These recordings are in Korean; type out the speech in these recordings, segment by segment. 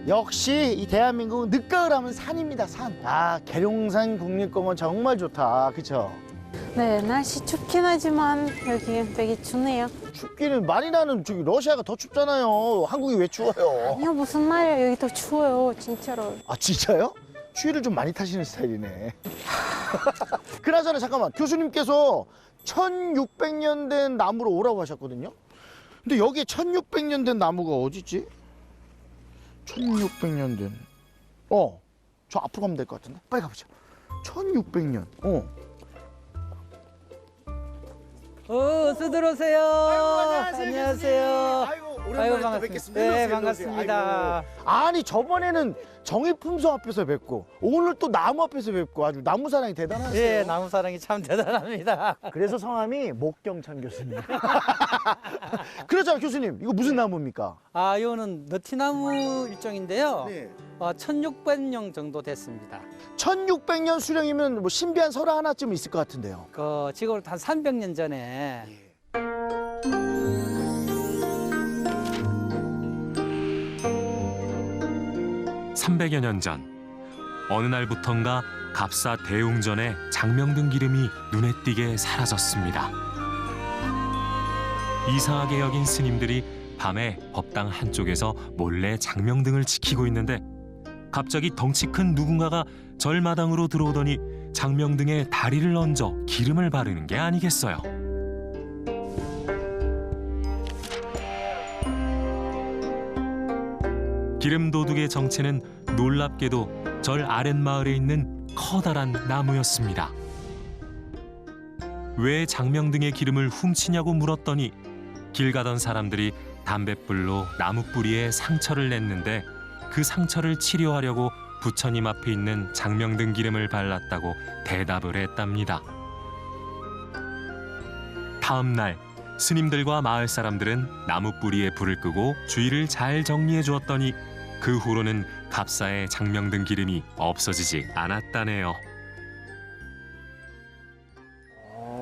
역시 이 대한민국은 늦가을 하면 산입니다, 산. 아, 계룡산 국립공원 정말 좋다, 그쵸? 네, 날씨 춥긴 하지만 여기 되게 춥네요. 춥기는 마리나는 저기 러시아가 더 춥잖아요. 한국이 왜 추워요? 아니요, 무슨 말이에요. 여기 더 추워요, 진짜로. 아, 진짜요? 추위를 좀 많이 타시는 스타일이네. 그나저나 잠깐만, 교수님께서 1600년 된 나무로 오라고 하셨거든요. 근데 여기에 1600년 된 나무가 어디지? 1600년 된. 저 앞으로 가면 될 것 같은데? 빨리 가보죠. 1600년. 어서 들어오세요. 안녕하세요. 아이고, 아이고, 오랜만에 또 반갑습니다. 뵙겠습니다. 네, 일로 오세요, 일로 오세요. 반갑습니다. 아이고. 아니, 저번에는 정의품성 앞에서 뵙고 오늘 또 나무 앞에서 뵙고 아주 나무 사랑이 대단하세요. 예, 나무 사랑이 참 대단합니다. 그래서 성함이 목경찬 교수님. 그렇잖아요, 교수님. 이거 무슨 나무입니까? 아, 이거는 너티나무 일종인데요. 네. 1600년 정도 됐습니다. 1600년 수령이면 뭐 신비한 설화 하나쯤 있을 것 같은데요. 지금으로부터 한 300년 전에 (300여 년 전) 어느 날부턴가 갑사 대웅전에 장명등 기름이 눈에 띄게 사라졌습니다. 이상하게 여긴 스님들이 밤에 법당 한쪽에서 몰래 장명등을 지키고 있는데 갑자기 덩치 큰 누군가가 절마당으로 들어오더니 장명등에 다리를 얹어 기름을 바르는 게 아니겠어요. 기름 도둑의 정체는 놀랍게도 절 아랫마을에 있는 커다란 나무였습니다. 왜 장명등의 기름을 훔치냐고 물었더니 길 가던 사람들이 담뱃불로 나무 뿌리에 상처를 냈는데 그 상처를 치료하려고 부처님 앞에 있는 장명등 기름을 발랐다고 대답을 했답니다. 다음 날 스님들과 마을 사람들은 나무 뿌리에 불을 끄고 주위를 잘 정리해 주었더니 그 후로는 갑사의 장명등 기름이 없어지지 않았다네요.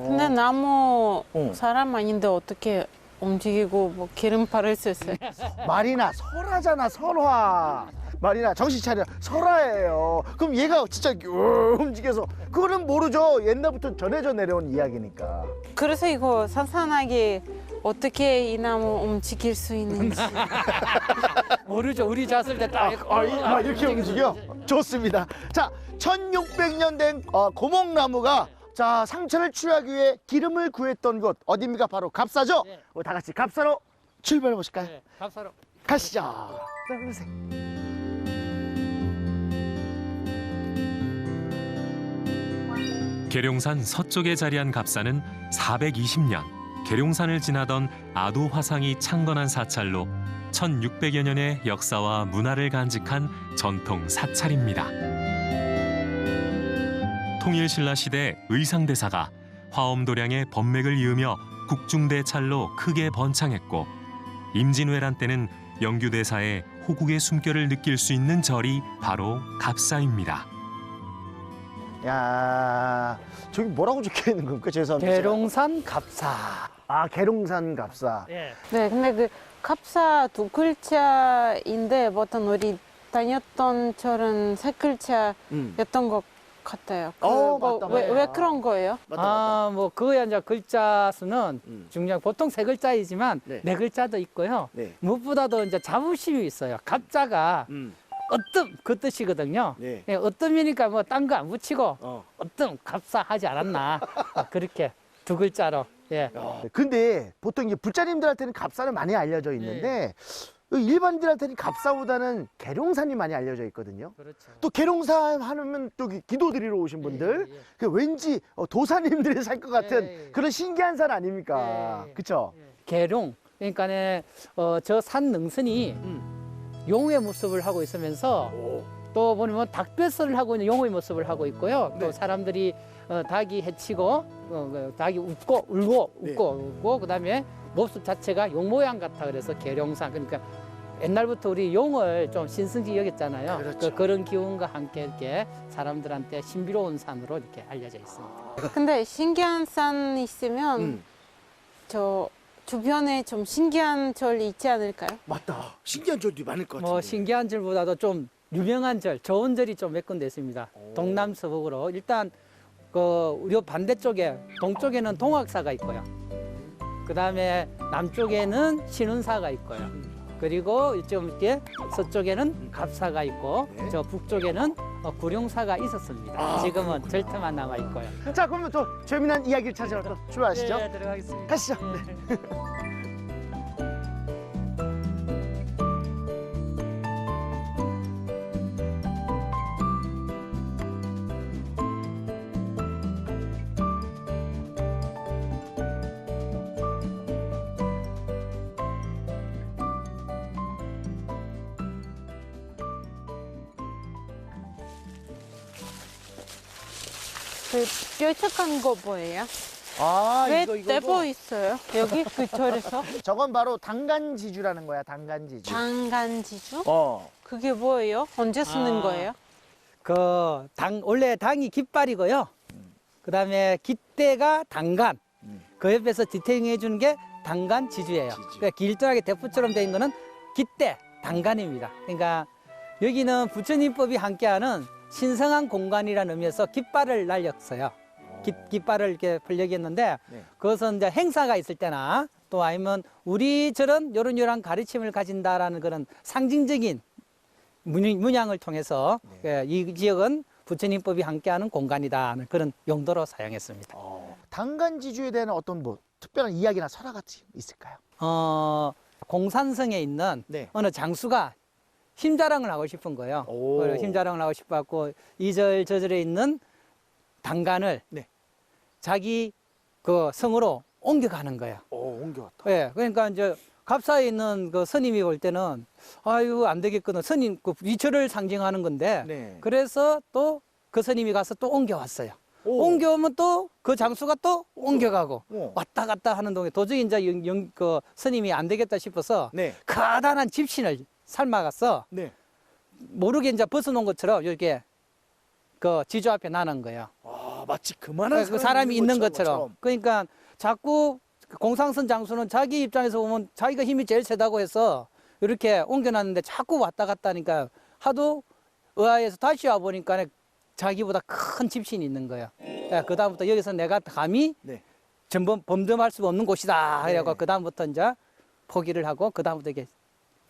근데 나무 어. 사람 아닌데 어떻게 움직이고 뭐 기름 바를 수 있어요? 마리나, 설화잖아, 설화. 마리나, 정신 차려. 설화예요. 그럼 얘가 진짜 움직여서. 그거는 모르죠. 옛날부터 전해져 내려온 이야기니까. 그래서 이거 산산하게 어떻게 이 나무 움직일 수 있는지. 모르죠. 우리 잤을 때 딱 이렇게 움직여? 좋습니다. 자, 1600년 된 고목나무가 자, 상처를 치료하기 위해 기름을 구했던 곳 어디입니까? 바로 갑사죠? 네. 우리 다 같이 갑사로 출발해 보실까요? 네, 갑사로. 가시죠. 따라오세요. 계룡산 서쪽에 자리한 갑사는 420년 계룡산을 지나던 아도 화상이 창건한 사찰로 1600여 년의 역사와 문화를 간직한 전통 사찰입니다. 통일신라 시대 의상대사가 화엄도량의 법맥을 이으며 국중대찰로 크게 번창했고 임진왜란 때는 영규대사의 호국의 숨결을 느낄 수 있는 절이 바로 갑사입니다. 야, 저기 뭐라고 적혀 있는 겁니까? 죄송합니다. 계룡산 갑사. 아, 계룡산 갑사. 예. 네, 근데 그 갑사 두 글자인데 보통 우리 다녔던 절은 세 글자였던 것 같아요. 맞다, 왜 맞다. 그런 거예요? 맞다. 뭐 그거야 이제 글자 수는 중요한 보통 세 글자이지만 네. 네 글자도 있고요. 네. 무엇보다도 이제 자부심이 있어요. 갑자가 어뜸 그 뜻이거든요. 네. 예, 어뜸이니까 뭐 딴 거 안 붙이고 어. 어뜸 갑사하지 않았나 그렇게 두 글자로. 예. 근데 보통 이제 부자님들한테는 갑사는 많이 알려져 있는데 일반인들한테는 갑사보다는 계룡산이 많이 알려져 있거든요. 그렇죠. 또 계룡산 하면 또 기도 드리러 오신 분들 예, 예. 그 왠지 도사님들이 살 것 같은 예, 예. 그런 신기한 산 아닙니까? 예, 예. 그쵸? 계룡 그러니까 저 산 능선이 용의 모습을 하고 있으면서 또 보면 닭뱃살을 하고 있는 용의 모습을 하고 있고요. 네. 또 사람들이 닭이 해치고 닭이 웃고 울고 네. 웃고 그다음에 모습 자체가 용 모양 같아 그래서 계룡산 그러니까 옛날부터 우리 용을 좀 신성시 여겼잖아요. 그렇죠. 그런 기운과 함께 이렇게 사람들한테 신비로운 산으로 이렇게 알려져 있습니다. 근데 신기한 산 있으면 저 주변에 좀 신기한 절 있지 않을까요? 맞다. 신기한 절도 많을 것 같은데. 뭐 신기한 절보다도 좀 유명한 절, 좋은 절이 좀 몇 군데 있습니다. 동남서북으로 일단 그 우리 반대쪽에 동쪽에는 동학사가 있고요. 그 다음에 남쪽에는 신운사가 있고요. 그리고 이쪽 이렇게 서쪽에는 갑사가 있고 네. 저 북쪽에는 구룡사가 있었습니다. 아, 지금은 절터만 남아 있고요. 자, 그러면 또 재미난 이야기를 찾으러 또 출발하시죠. 네, 들어가겠습니다. 가시죠. 네. 그 뾰족한 거 뭐예요? 아, 왜 이거 떼보 있어요? 여기 그 절에서? 저건 바로 당간지주라는 거야, 당간지주. 당간지주? 어. 그게 뭐예요? 언제 쓰는 아. 거예요? 원래 당이 깃발이고요. 그 다음에 깃대가 당간. 그 옆에서 디테일링 해주는 게 당간 지주예요. 지주. 그러니까 길쭉하게 대포처럼 된 거는 깃대, 당간입니다. 그러니까 여기는 부처님법이 함께하는 신성한 공간이라는 의미에서 깃발을 날렸어요. 깃발을 이렇게 벌려겠는데 네. 그것은 이제 행사가 있을 때나 또 아니면 우리 절은 요런 가르침을 가진다라는 그런 상징적인 문양을 통해서 네. 이 지역은 부처님법이 함께하는 공간이다는 그런 용도로 사용했습니다. 당간지주에 대한 어떤 뭐 특별한 이야기나 설화 같이 있을까요? 공산성에 있는 네. 어느 장수가 힘자랑을 하고 싶은 거예요. 오. 그래서 힘자랑을 하고 싶어갖고 이 절 저 절에 있는 당간을 네. 자기 그 성으로 옮겨가는 거예요. 옮겨왔다. 예, 그러니까 이제 갑사에 있는 그 스님이 볼 때는 아유 안 되겠거든. 스님 그 위처를 상징하는 건데 네. 그래서 또 그 스님이 가서 또 옮겨왔어요. 오. 옮겨오면 또 그 장수가 또 옮겨가고 오. 왔다 갔다 하는 동안 도저히 이제 그 스님이 안 되겠다 싶어서 네. 커다란 집신을 삶아가서 네. 모르게 이제 벗어놓은 것처럼 이렇게 그 지주 앞에 나는 거예요. 아, 마치 그만한 그 사람이 있는 것처럼. 그러니까 자꾸 공상선 장수는 자기 입장에서 보면 자기가 힘이 제일 세다고 해서 이렇게 옮겨놨는데 자꾸 왔다 갔다 하니까 하도 의아해서 다시 와보니까 자기보다 큰 집신이 있는 거예요. 그 다음부터 여기서 내가 감히 네. 범접할 수 없는 곳이다. 이래고 네. 그 다음부터 이제 포기를 하고 그 다음부터 이렇게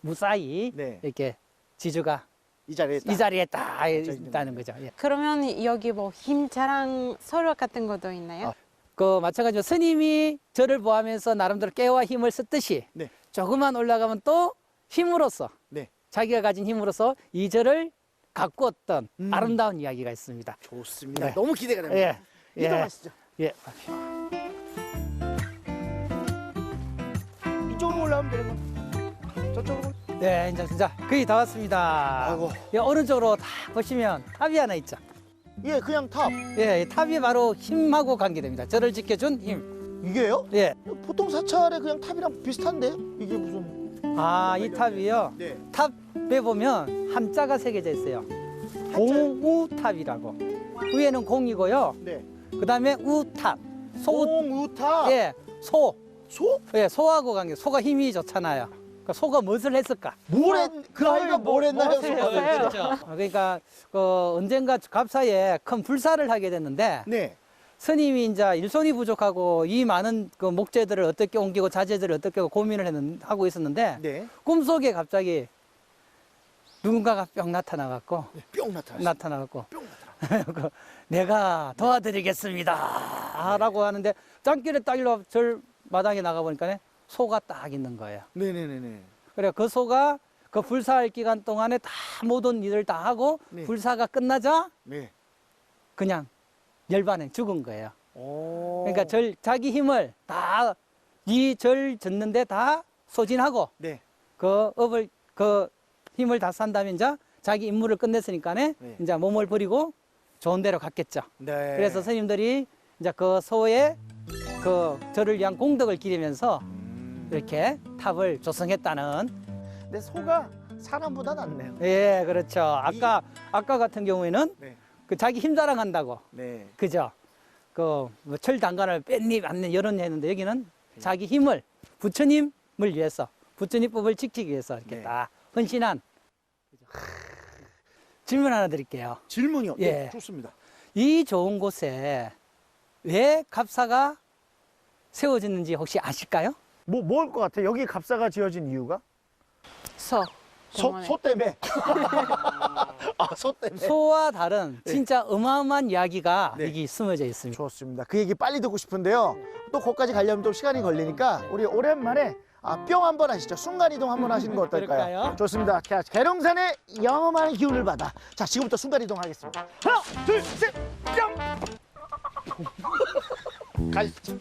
무사히 네. 이렇게 지주가 이 자리에 딱. 이 자리에 딱 있는 있다는 거죠. 예. 그러면 여기 뭐 힘자랑 설화 같은 것도 있나요? 아. 그 마찬가지로 스님이 저를 보하면서 나름대로 깨와 힘을 썼듯이 네. 조금만 올라가면 또 힘으로써 네. 자기가 가진 힘으로써 이 절을 가꾸었던 음. 아름다운 이야기가 있습니다. 좋습니다. 네. 너무 기대가 됩니다. 예. 예. 이동하시죠. 예. 이쪽으로 올라오면 되는 거. 저쪽으로. 네, 이제 진짜 거의 다 왔습니다. 아이고. 예, 오른쪽으로 다 보시면 탑이 하나 있죠. 예, 그냥 탑. 예, 이 탑이 바로 힘하고 관계됩니다. 저를 지켜준 힘. 이게요? 예. 보통 사찰에 그냥 탑이랑 비슷한데 이게 무슨? 아, 이 탑이요. 네. 탑에 보면 한자가 새겨져 있어요. 공우탑이라고. 위에는 공이고요. 네. 그 다음에 우탑. 소, 공우탑. 예, 소. 소? 예, 소하고 관계. 소가 힘이 좋잖아요. 그러니까 소가 무엇을 했을까? 그 아이가 뭘 했나요? 뭐 소가? 했어요? 그렇죠. 그러니까 언젠가 갑사에 큰 불사를 하게 됐는데 네. 스님이 이제 일손이 부족하고 이 많은 그 목재들을 어떻게 옮기고 자재들을 어떻게 고민을 하고 있었는데 네. 꿈속에 갑자기 누군가가 뿅 나타나갖고 네. 뿅 나타났어. 나타나갖고 뿅 나타났어. 내가 도와드리겠습니다 라고 하는데 짱길에 딱 일로 절 마당에 나가보니까 소가 딱 있는 거예요. 네네네네. 그래 그 소가 그 불사할 기간 동안에 다 모든 일을 다 하고 네. 불사가 끝나자 네. 그냥 열반에 죽은 거예요. 오. 그러니까 자기 힘을 다 이 절 짓는데 다 소진하고 네. 그 힘을 다 산다면 이제 자기 임무를 끝냈으니까네 네. 이제 몸을 버리고 좋은 데로 갔겠죠. 네. 그래서 스님들이 이제 그 소의 그 절을 위한 공덕을 기리면서 이렇게 탑을 조성했다는. 근데 소가 사람보다 낫네요. 예, 그렇죠. 아까 같은 경우에는 네. 그 자기 힘 자랑한다고. 네. 그죠? 그 철 단간을 뺐니 맞니 이런 했는데 여기는 자기 힘을 부처님을 위해서, 부처님법을 지키기 위해서 이렇게 네. 다 헌신한. 질문 하나 드릴게요. 질문이요? 예. 네, 좋습니다. 이 좋은 곳에 왜 갑사가 세워졌는지 혹시 아실까요? 뭘 것 같아? 여기 갑사가 지어진 이유가? 소 때문에. 소 때문에. 아, 소 때문에. 소와 다른 네. 진짜 어마어마한 이야기가 네. 여기 숨어져 있습니다. 좋습니다. 그 얘기 빨리 듣고 싶은데요. 또 거기까지 가려면 좀 시간이 걸리니까 우리 오랜만에 뿅 한번 하시죠. 순간이동 한번 하시는 거 어떨까요? 그럴까요? 좋습니다. 자, 계룡산의 영험한 기운을 받아. 자, 지금부터 순간이동 하겠습니다. 하나, 둘, 셋, 뿅! 가시죠.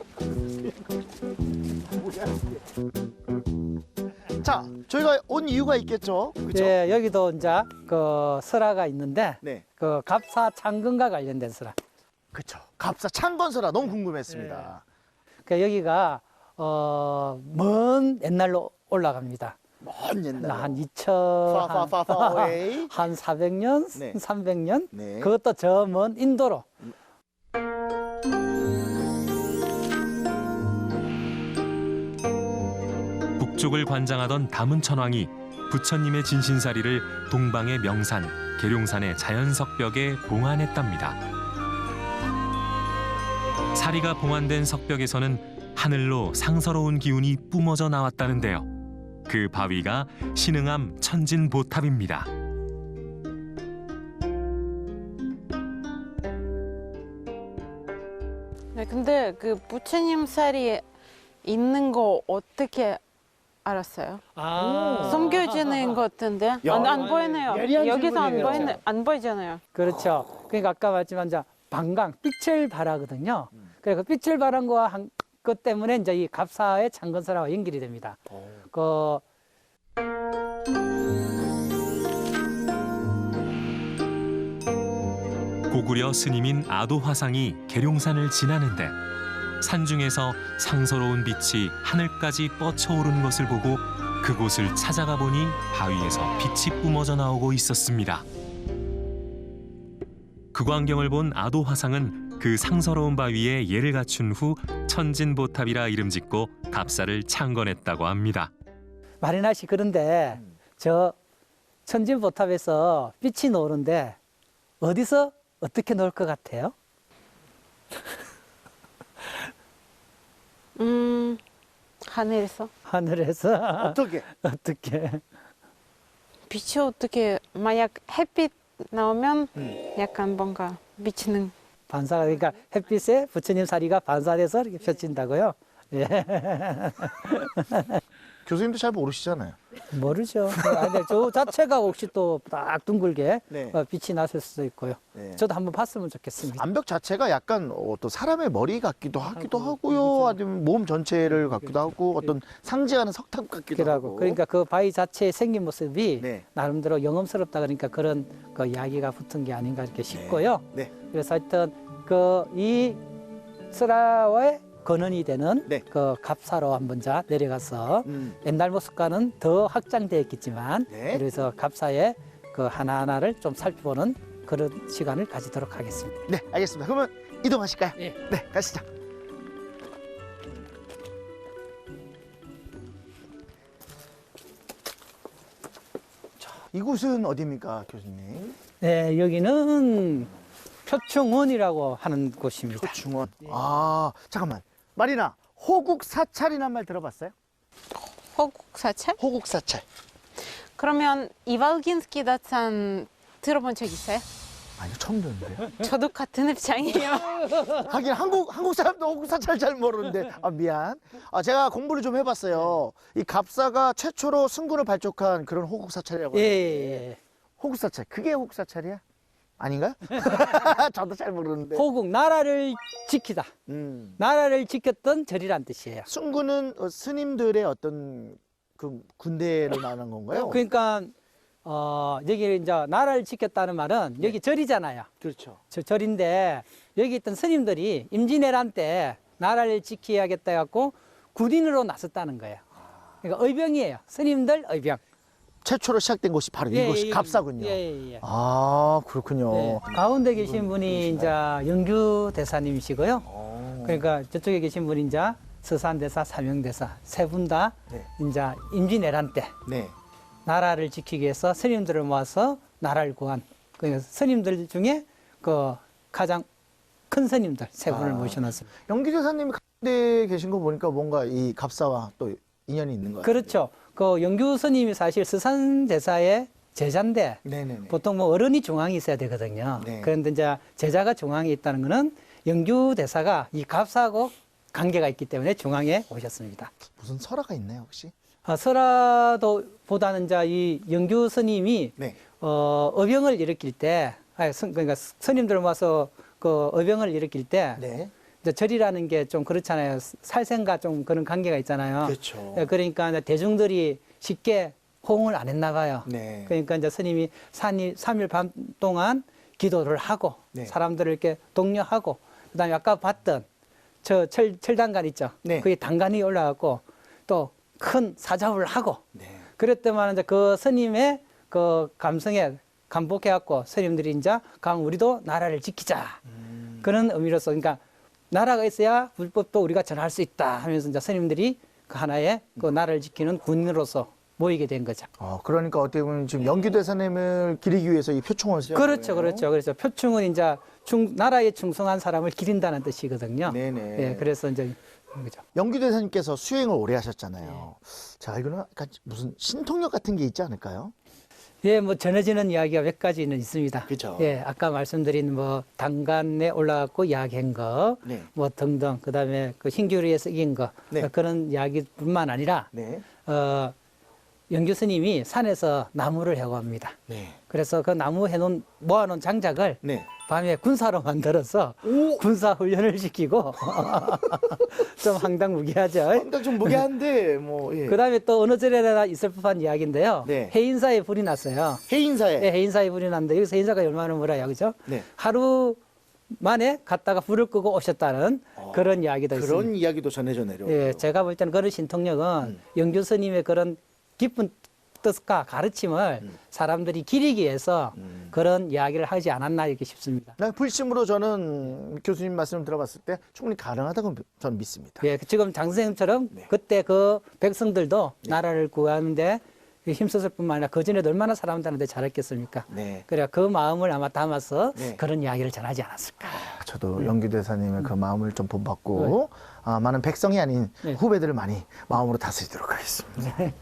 자, 저희가 온 이유가 있겠죠? 그렇죠? 예, 여기도 이제 그 설화가 있는데 네. 그 갑사 창건과 관련된 설화. 그렇죠. 갑사 창건설화 너무 궁금했습니다. 그러니까 여기가 먼 옛날로 올라갑니다. 먼 옛날. 한 2000, 파파파파웨이. 한 400년, 네. 300년. 네. 그것도 저 먼 인도로. 북쪽을 관장하던 다문천왕이 부처님의 진신사리를 동방의 명산 계룡산의 자연석벽에 봉안했답니다. 사리가 봉안된 석벽에서는 하늘로 상서로운 기운이 뿜어져 나왔다는데요. 그 바위가 신흥암 천진보탑입니다. 네, 근데 그 부처님 살이 있는 거 어떻게 알았어요? 숨겨지는 것 같은데 야, 안 보이네요. 예리한 여기서 질문이네요. 안 보이잖아요. 그렇죠. 그러니까 아까 말했지만 이제 방광, 빛을 발하거든요. 그래서 그 빛을 발한 거와 한 것 때문에 이제 이 갑사의 창건설화와 연결이 됩니다. 그 고구려 스님인 아도화상이 계룡산을 지나는데 산중에서 상서로운 빛이 하늘까지 뻗쳐오르는 것을 보고 그곳을 찾아가 보니 바위에서 빛이 뿜어져 나오고 있었습니다. 그 광경을 본 아도화상은 그 상서로운 바위에 예를 갖춘 후 천진보탑이라 이름 짓고 갑사를 창건했다고 합니다. 마리나 씨 그런데 저 천진보탑에서 빛이 나오는데 어디서 어떻게 나올 것 같아요? 하늘에서 하늘에서 어떻게? 어떻게? 빛이 어떻게 만약 햇빛 나오면 약간 뭔가 비치는. 반사가 그러니까 햇빛에 부처님 사리가 반사돼서 이렇게 펼친다고요? 예. 교수님도 잘 모르시잖아요. 모르죠. 근데 저 자체가 혹시 또 딱 둥글게 네. 빛이 났을 수도 있고요. 네. 저도 한번 봤으면 좋겠습니다. 암벽 자체가 약간 또 사람의 머리 같기도 하기도 하고요. 아니면 몸 전체를 같기도 하고 어떤 상징하는 석탑 같기도 하고. 그러니까 그 바위 자체의 생긴 모습이 네. 나름대로 영험스럽다 그러니까 그런 그 이야기가 붙은 게 아닌가 이렇게 싶고요. 네. 그래서 하여튼 그 이 설화의 근원이 되는 네. 그 갑사로 한번 자 내려가서 음. 옛날 모습과는 더 확장되었겠지만 네. 그래서 갑사의 그 하나하나를 좀 살펴보는 그런 시간을 가지도록 하겠습니다. 네, 알겠습니다. 그러면 이동하실까요? 예. 네, 가시죠. 자, 이곳은 어디입니까, 교수님? 네, 여기는 표충원이라고 하는 곳입니다. 표충원. 아, 잠깐만. 마리나, 호국 사찰이란 말 들어봤어요? 호국 사찰? 호국 사찰. 그러면 이발긴스키 다찬 들어본 적 있어요? 아니요, 처음 듣는데요. 저도 같은 입장이에요. 하긴 한국 사람도 호국 사찰 잘 모르는데 아 미안. 제가 공부를 좀 해봤어요. 이 갑사가 최초로 승군을 발족한 그런 호국 사찰이라고. 예, 하는데 예. 호국 사찰 그게 호국 사찰이야? 아닌가요? 저도 잘 모르는데. 호국, 나라를 지키다. 나라를 지켰던 절이란 뜻이에요. 승군은 스님들의 어떤 그 군대를 말하는 건가요? 그러니까 여기 이제 나라를 지켰다는 말은 여기 절이잖아요. 그렇죠. 저 절인데 여기 있던 스님들이 임진왜란 때 나라를 지켜야겠다 해갖고 군인으로 나섰다는 거예요. 그러니까 의병이에요. 스님들 의병. 최초로 시작된 곳이 바로 이곳이 갑사군요. 예. 아 그렇군요. 네. 가운데 계신 분이 이제 영규 대사님이시고요. 그러니까 저쪽에 계신 분이 이제 서산대사, 사명대사 세 분 다 네. 이제 임진왜란 때 네. 나라를 지키기 위해서 스님들을 모아서 나라를 구한 그 스님들 중에 그 가장 큰 스님들 세 분을 아. 모셔놨습니다. 영기대사님이 가운데 계신 거 보니까 뭔가 이 갑사와 또 인연이 있는 것 같아요. 그렇죠. 그 영규 스님이 사실 서산대사의 제자인데 네네네. 보통 뭐 어른이 중앙에 있어야 되거든요. 네. 그런데 이제 제자가 중앙에 있다는 것은 영규 대사가 이 갑사하고 관계가 있기 때문에 중앙에 오셨습니다. 무슨 설화가 있나요 혹시? 설화도보다는 이제 이 영규 스님이 네. 어병을 일으킬 때, 그러니까 스님들 모아서 그 어병을 일으킬 때, 네. 이제 절이라는 게 좀 그렇잖아요. 살생과 좀 그런 관계가 있잖아요. 그렇죠. 그러니까 이제 대중들이 쉽게 호응을 안 했나 봐요. 네. 그러니까 이제 스님이 3일 밤 동안 기도를 하고 네. 사람들을 이렇게 독려하고 그다음에 아까 봤던 저 철단간 있죠. 네. 그게 단간이 올라가고 또 큰 사자를 하고 네. 그랬더만 이제 그 스님의 그 감성에 감복해갖고 스님들이 이제 그럼 우리도 나라를 지키자 그런 의미로서 그러니까 나라가 있어야 불법도 우리가 전할 수 있다 하면서 이제 스님들이 그 하나의 그 나라를 지키는 군인으로서 모이게 된 거죠. 그러니까 어떻게 보면 지금 영규대사님을 기리기 위해서 이 표충원을 쓰는 그렇죠, 거예요? 그렇죠. 그래서 표충은 이제 나라에 충성한 사람을 기린다는 뜻이거든요. 네네. 예, 그래서 이제 그죠. 영규대사님께서 수행을 오래 하셨잖아요. 제가 알기로는 약간 무슨 신통력 같은 게 있지 않을까요? 예, 뭐 전해지는 이야기가 몇 가지는 있습니다. 그죠. 예, 아까 말씀드린 뭐 단간에 올라갔고 야기한 거, 네. 뭐 등등, 그다음에 그 흰규리에서 이긴 거 네. 그런 이야기뿐만 아니라 네. 영규 스님이 산에서 나무를 해고합니다. 네. 그래서 그 나무 해놓은 모아놓은 장작을 네. 밤에 군사로 만들어서 군사 훈련을 시키고 좀 황당무계하죠. 상당히 좀 무게한데 뭐 예. 그다음에 또 어느 절에나 있을 법한 이야기인데요. 네. 해인사에 불이 났어요. 해인사에. 네, 해인사에 불이 났는데 여기서 해인사가 얼마나 뭐라요, 그죠? 네. 하루 만에 갔다가 불을 끄고 오셨다는 그런 이야기도 그런 있습니다. 이야기도 전해져 내려오고. 예, 제가 볼 때는 그런 신통력은 영규 스님의 그런 깊은 뜻과 가르침을 사람들이 기리기 위해서 그런 이야기를 하지 않았나 이렇게 싶습니다. 난 불심으로 저는 교수님 말씀을 들어봤을 때 충분히 가능하다고 저는 믿습니다. 예, 지금 장 선생님처럼 네. 그때 그 백성들도 나라를 구하는데 힘썼을 뿐만 아니라 그 전에도 얼마나 사람들한테 잘했겠습니까? 네. 그래 그 마음을 아마 담아서 네. 그런 이야기를 전하지 않았을까. 저도 영규대사님의 그 마음을 좀 본받고 많은 백성이 아닌 네. 후배들을 많이 마음으로 다스리도록 하겠습니다.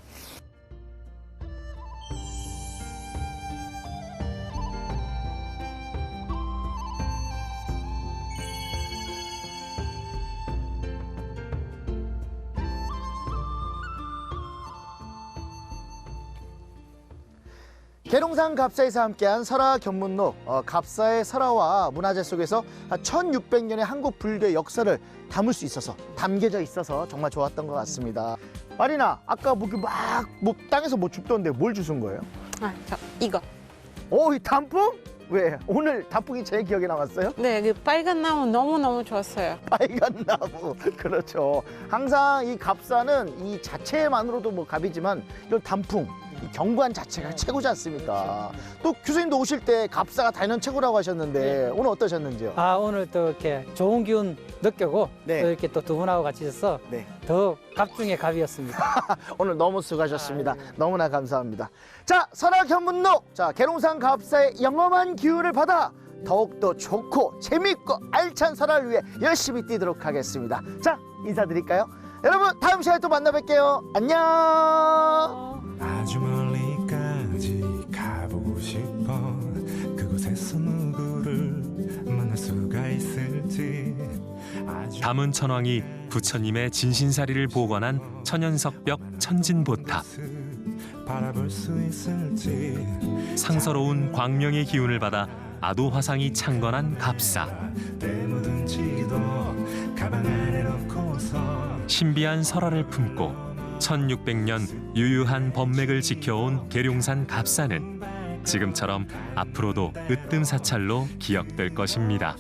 계룡산 갑사에서 함께한 설화 견문록 갑사의 설화와 문화재 속에서 1600년의 한국 불교의 역사를 담을 수 있어서 담겨져 있어서 정말 좋았던 것 같습니다. 마리나 아까 뭐 땅에서 뭐 줍던데 뭘 주신 거예요? 이거. 이 단풍? 왜? 오늘 단풍이 제일 기억에 남았어요? 네, 그 빨간 나무 너무너무 좋았어요. 빨간 나무. 그렇죠. 항상 이 갑사는 이 자체만으로도 뭐 갑이지만 이 단풍, 이 경관 자체가 최고지 않습니까? 또 교수님도 오실 때 갑사가 단연 최고라고 하셨는데 오늘 어떠셨는지요? 오늘 또 이렇게 좋은 기운 느끼고 네. 또 이렇게 또 두 분하고 같이 있어서 네. 더 갑 중에 갑이었습니다. 오늘 너무 수고하셨습니다. 너무나 감사합니다. 자, 설화 견문록. 자, 계룡산 갑사의 영험한 기운을 받아 더욱더 좋고 재밌고 알찬 설화를 위해 열심히 뛰도록 하겠습니다. 자, 인사드릴까요? 여러분, 다음 시간에 또 만나 뵐게요. 안녕. 아주 멀리까지 가보고 싶어 그곳에서 누구를 만날 수가 있을지 담은 천왕이 부처님의 진신사리를 복원한 천연석벽 천진보탑. 바라볼 수 있을지 상서로운 광명의 기운을 받아 아도 화상이 창건한 갑사. 때 묻은 지도 가방 안에 넣고서 신비한 설화를 품고 1600년 유유한 법맥을 지켜온 계룡산 갑사는 지금처럼 앞으로도 으뜸사찰로 기억될 것입니다.